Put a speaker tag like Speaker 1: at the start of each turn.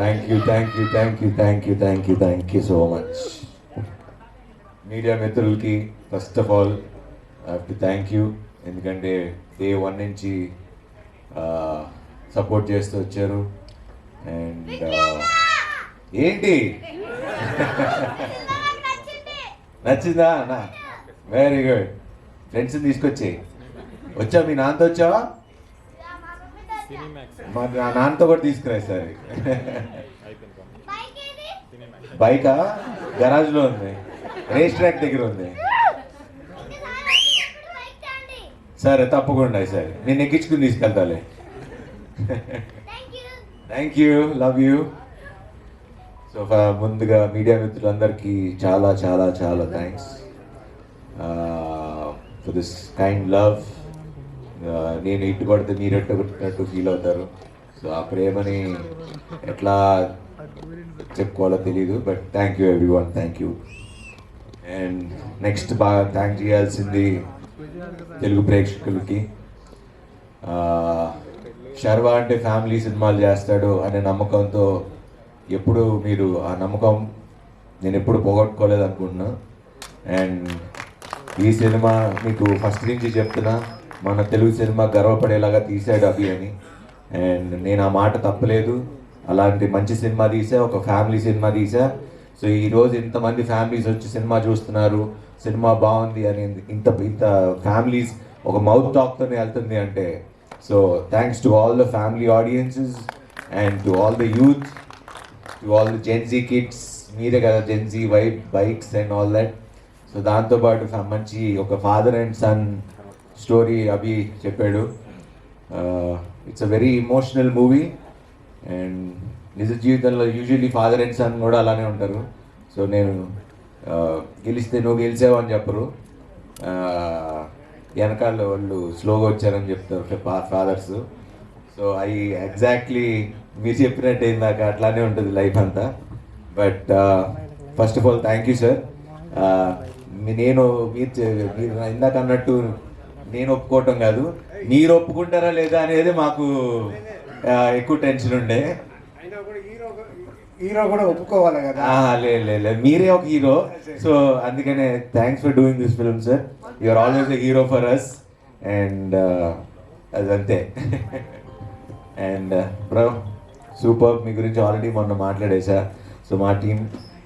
Speaker 1: Thank you so much. Media మిత్రులకి first of all I have to thank you. ఎందుకంటే day 1 నుంచి support చేస్తూ వచ్చారు. అండ్ ఏంటి నచ్చిందా నా వెరీ గుడ్. ఫ్రెండ్స్ని తీసుకొచ్చి వచ్చావు, మీ నాన్నతో వచ్చావా? మా నాన్నతో కూడా తీసుకురా సరే. బైకా గరాజ్లో ఉంది, రేస్ ట్రాక్ దగ్గర ఉంది. సరే తప్పకుండా సరే, నేను ఎక్కించుకుని తీసుకెళ్తాలే. Thank you, love you. So ముందుగా మీడియా మిత్రులందరికీ చాలా చాలా చాలా thanks for this kind love. నేను ఇటు కొడితే మీరు ఎట్టు కొట్టినట్టు ఫీల్ అవుతారు. సో ఆ ప్రేమని ఎట్లా చెప్పుకోవాలో తెలీదు. But thank you everyone, thank you. And next బాగా థ్యాంక్ చేయాల్సింది తెలుగు ప్రేక్షకులకి. శర్వ అంటే ఫ్యామిలీ సినిమాలు చేస్తాడు అనే నమ్మకంతో ఎప్పుడు మీరు ఆ నమ్మకం నేను ఎప్పుడు పోగొట్టుకోలేదు అనుకుంటున్నా. అండ్ ఈ సినిమా మీకు ఫస్ట్ నుంచి చెప్తున్నా, మన తెలుగు సినిమా గర్వపడేలాగా తీసాడు అభి అని. అండ్ నేను ఆ మాట తప్పలేదు. అలాంటి మంచి సినిమా తీసా, ఒక ఫ్యామిలీ సినిమా తీసా. సో ఈరోజు ఇంతమంది ఫ్యామిలీస్ వచ్చి సినిమా చూస్తున్నారు, సినిమా బాగుంది అని ఇంత ఫ్యామిలీస్ ఒక మౌత్ టాక్తోనే వెళ్తుంది అంటే, so thanks to all the family audiences and to all the youth, to all the Gen Z kids. మీరే కదా Gen Z bikes and all that. So దాంతోపాటు మంచి ఒక ఫాదర్ అండ్ సన్ స్టోరీ అభి చెప్పాడు. It's a very emotional movie. And నిజ జీవితంలో usually father and sun కూడా అలానే ఉంటారు. సో నేను గెలిస్తే నువ్వు గెలిచావు అని చెప్పరు, వెనకాల వాళ్ళు స్లోగా వచ్చారని చెప్తారు ఫాదర్స్. సో అవి ఎగ్జాక్ట్లీ మీరు చెప్పినట్టు ఇందాక అట్లానే ఉంటుంది లైఫ్ అంతా. But first of all thank you sir. నేను మీరు ఇందాక అన్నట్టు నేను ఒప్పుకోవటం కాదు, మీరు ఒప్పుకుంటారా లేదా అనేది మాకు ఎక్కువ టెన్షన్ ఉండే.
Speaker 2: హీరో కూడా ఒప్పుకోవాలి కదా.
Speaker 1: లేదు మీరే ఒక హీరో. సో అందుకనే thanks for doing this film sir. You are always a hero for us. And అదంతే. And bro super. మీ గురించి ఆల్రెడీ మొన్న మాట్లాడేసా. సో మా టీం